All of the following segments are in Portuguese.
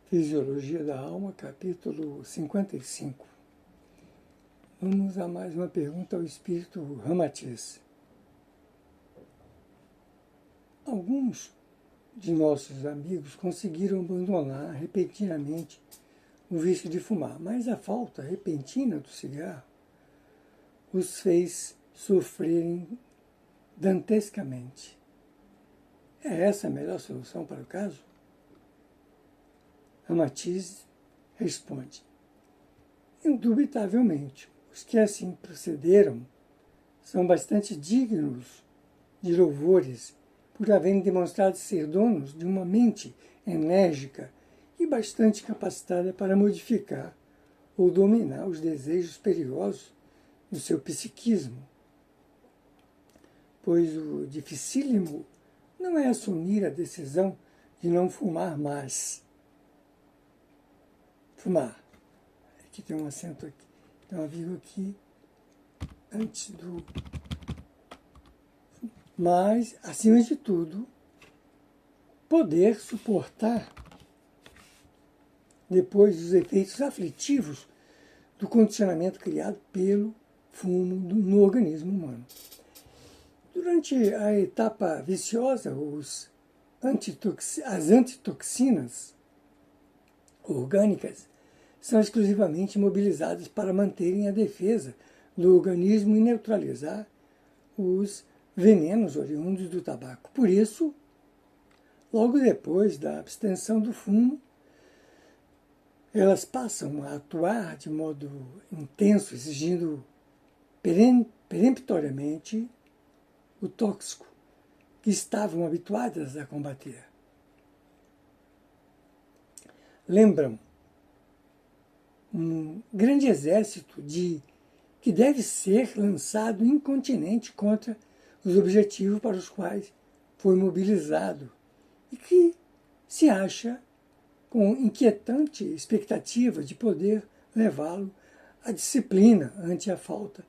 Fisiologia da Alma, capítulo 55. Vamos a mais uma pergunta ao espírito Ramatiz. Alguns de nossos amigos conseguiram abandonar repentinamente o vício de fumar, mas a falta repentina do cigarro os fez sofrerem dantescamente. É essa a melhor solução para o caso? Ramatiz responde: indubitavelmente, os que assim procederam são bastante dignos de louvores por haverem demonstrado ser donos de uma mente enérgica e bastante capacitada para modificar ou dominar os desejos perigosos do seu psiquismo. Pois o dificílimo não é assumir a decisão de não fumar mais. Fumar. Aqui tem um acento aqui, tem uma vírgula aqui antes do... Mas, acima de tudo, poder suportar depois os efeitos aflitivos do condicionamento criado pelo fumo no organismo humano. Durante a etapa viciosa, as antitoxinas orgânicas são exclusivamente mobilizadas para manterem a defesa do organismo e neutralizar os venenos oriundos do tabaco. Por isso, logo depois da abstenção do fumo, elas passam a atuar de modo intenso, exigindo peremptoriamente o tóxico que estavam habituadas a combater. Lembram um grande exército que deve ser lançado incontinente contra os objetivos para os quais foi mobilizado e que se acha com inquietante expectativa de poder levá-lo à disciplina ante a falta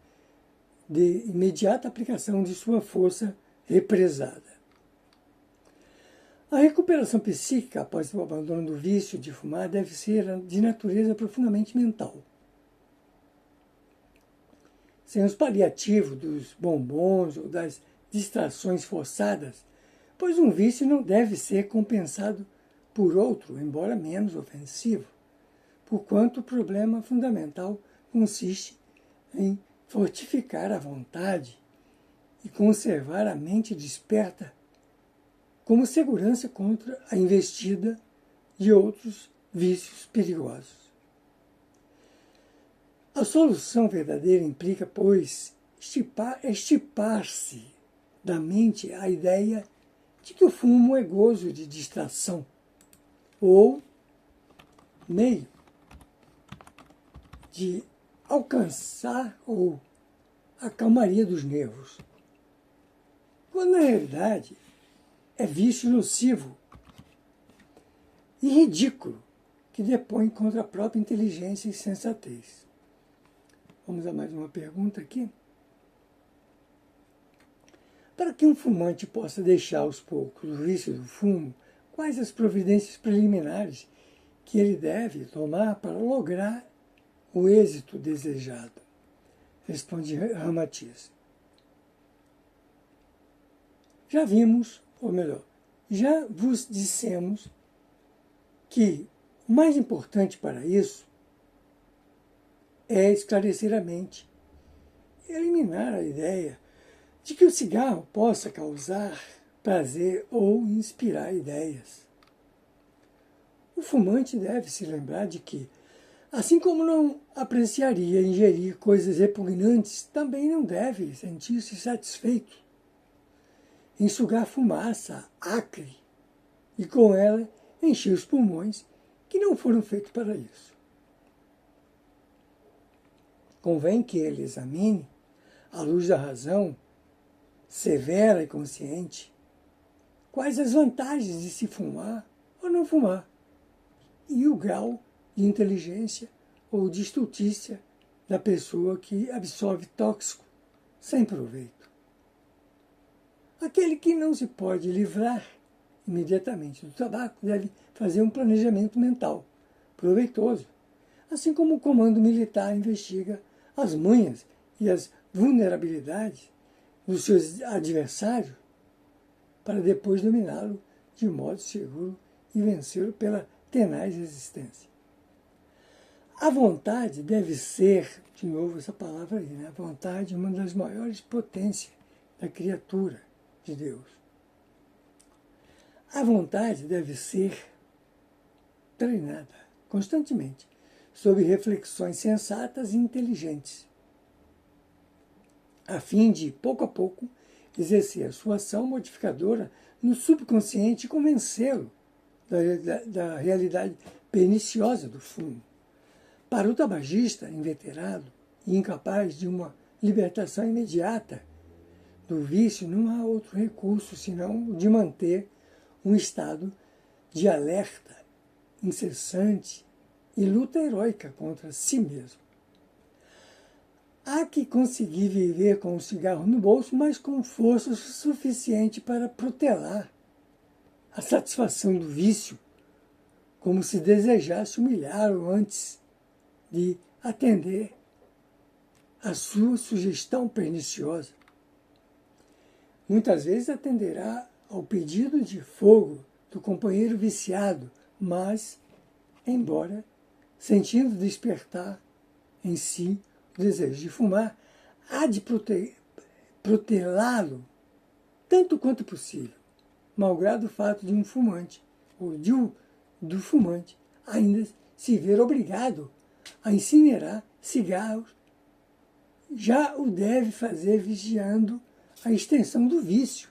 de imediata aplicação de sua força represada. A recuperação psíquica após o abandono do vício de fumar deve ser de natureza profundamente mental. Sem os paliativos dos bombons ou das distrações forçadas, pois um vício não deve ser compensado por outro, embora menos ofensivo, porquanto o problema fundamental consiste em fortificar a vontade e conservar a mente desperta como segurança contra a investida de outros vícios perigosos. A solução verdadeira implica, pois, extirpar-se da mente a ideia de que o fumo é gozo de distração ou meio de alcançar ou a calmaria dos nervos, quando na realidade é vício nocivo e ridículo que depõe contra a própria inteligência e sensatez. Vamos a mais uma pergunta aqui. Para que um fumante possa deixar aos poucos o vício do fumo, quais as providências preliminares que ele deve tomar para lograr o êxito desejado? Responde Ramatiz. Já vimos, ou melhor, já vos dissemos que o mais importante para isso é esclarecer a mente, eliminar a ideia de que o cigarro possa causar prazer ou inspirar ideias. O fumante deve se lembrar de que, assim como não apreciaria ingerir coisas repugnantes, também não deve sentir-se satisfeito em sugar fumaça acre e com ela encher os pulmões que não foram feitos para isso. Convém que ele examine, à luz da razão, severa e consciente, quais as vantagens de se fumar ou não fumar, e o grau de inteligência ou de estultícia da pessoa que absorve tóxico sem proveito. Aquele que não se pode livrar imediatamente do tabaco deve fazer um planejamento mental proveitoso, assim como o comando militar investiga as manhas e as vulnerabilidades dos seus adversários para depois dominá-lo de modo seguro e vencê-lo pela tenaz resistência. A vontade deve ser, de novo essa palavra aí, né? A vontade é uma das maiores potências da criatura de Deus. A vontade deve ser treinada constantemente, sob reflexões sensatas e inteligentes, a fim de, pouco a pouco, exercer a sua ação modificadora no subconsciente e convencê-lo da realidade perniciosa do fumo. Para o tabagista inveterado e incapaz de uma libertação imediata do vício, não há outro recurso senão o de manter um estado de alerta incessante e luta heróica contra si mesmo. Há que conseguir viver com o cigarro no bolso, mas com força suficiente para protelar a satisfação do vício, como se desejasse humilhá-lo antes de atender a sua sugestão perniciosa. Muitas vezes atenderá ao pedido de fogo do companheiro viciado, mas, embora sentindo despertar em si o desejo de fumar, há de protelá-lo tanto quanto possível, malgrado o fato de um fumante, ou do fumante, ainda se ver obrigado a incinerar cigarros, já o deve fazer vigiando a extensão do vício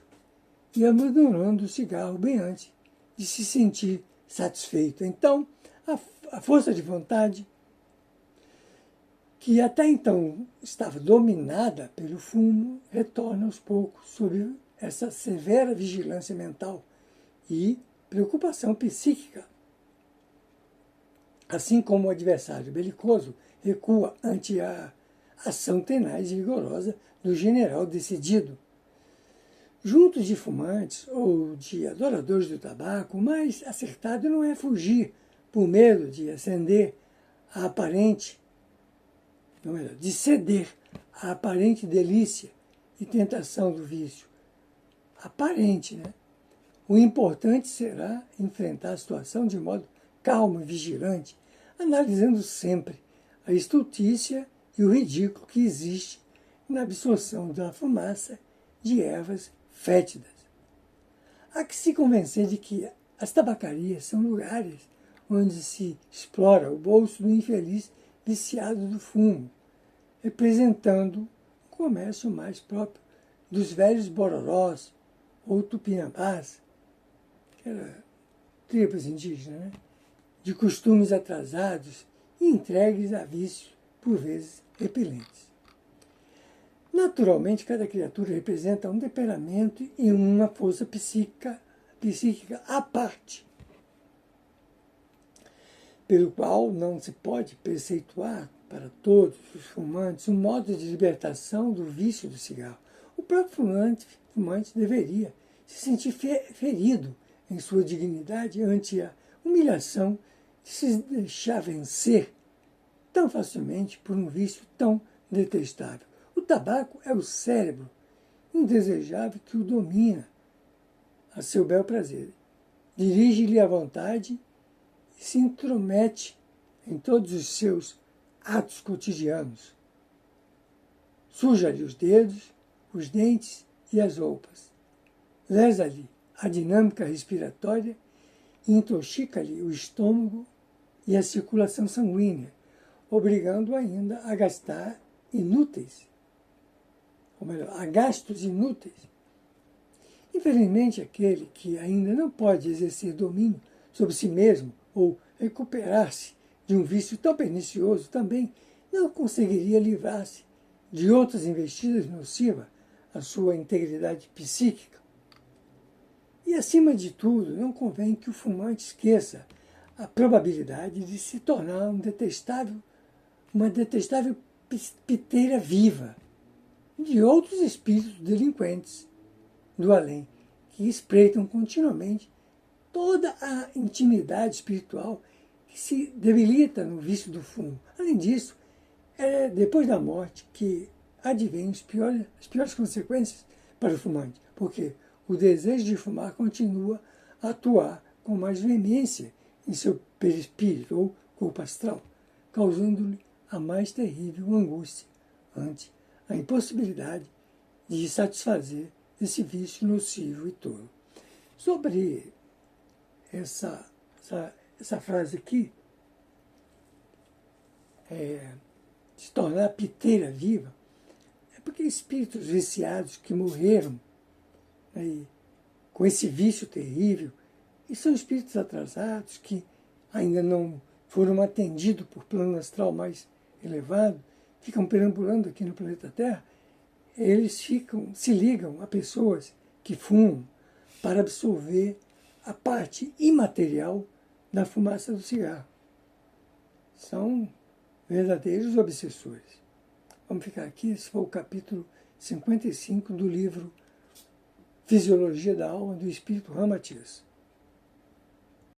e abandonando o cigarro bem antes de se sentir satisfeito. Então, a força de vontade, que até então estava dominada pelo fumo, retorna aos poucos sob essa severa vigilância mental e preocupação psíquica. Assim como o adversário belicoso recua ante a ação tenaz e rigorosa do general decidido. Juntos de fumantes ou de adoradores do tabaco, o mais acertado não é fugir por medo de acender a aparente, não melhor, de ceder à aparente delícia e tentação do vício. Aparente, né? O importante será enfrentar a situação de modo calmo e vigilante, analisando sempre a estultícia e o ridículo que existe na absorção da fumaça de ervas fétidas. Há que se convencer de que as tabacarias são lugares onde se explora o bolso do infeliz viciado do fumo, representando o comércio mais próprio dos velhos bororós ou tupinambás, que eram tribos indígenas, né? De costumes atrasados e entregues a vícios, por vezes repelentes. Naturalmente, cada criatura representa um temperamento e uma força psíquica à parte, pelo qual não se pode preceituar para todos os fumantes um modo de libertação do vício do cigarro. O próprio fumante deveria se sentir ferido em sua dignidade ante a humilhação de se deixar vencer tão facilmente por um vício tão detestável. O tabaco é o cérebro indesejável que o domina a seu bel prazer. Dirige-lhe a vontade e se intromete em todos os seus atos cotidianos. Suja-lhe os dedos, os dentes e as roupas. Lesa-lhe a dinâmica respiratória e intoxica-lhe o estômago e a circulação sanguínea, obrigando ainda a gastar inúteis, ou melhor, a gastos inúteis. Infelizmente, aquele que ainda não pode exercer domínio sobre si mesmo ou recuperar-se de um vício tão pernicioso também não conseguiria livrar-se de outras investidas nocivas à sua integridade psíquica. E, acima de tudo, não convém que o fumante esqueça a probabilidade de se tornar uma detestável piteira viva de outros espíritos delinquentes do além, que espreitam continuamente toda a intimidade espiritual que se debilita no vício do fumo. Além disso, é depois da morte que advêm as piores consequências para o fumante, porque o desejo de fumar continua a atuar com mais veemência em seu perispírito ou corpo astral, causando-lhe a mais terrível angústia ante a impossibilidade de satisfazer esse vício nocivo e tolo. Sobre essa frase aqui, se tornar piteira viva, é porque espíritos viciados que morreram, né, com esse vício terrível, e são espíritos atrasados que ainda não foram atendidos por plano astral mais elevado, ficam perambulando aqui no planeta Terra, eles se ligam a pessoas que fumam para absorver a parte imaterial da fumaça do cigarro. São verdadeiros obsessores. Vamos ficar aqui, esse foi o capítulo 55 do livro Fisiologia da Alma, do Espírito Ramatias.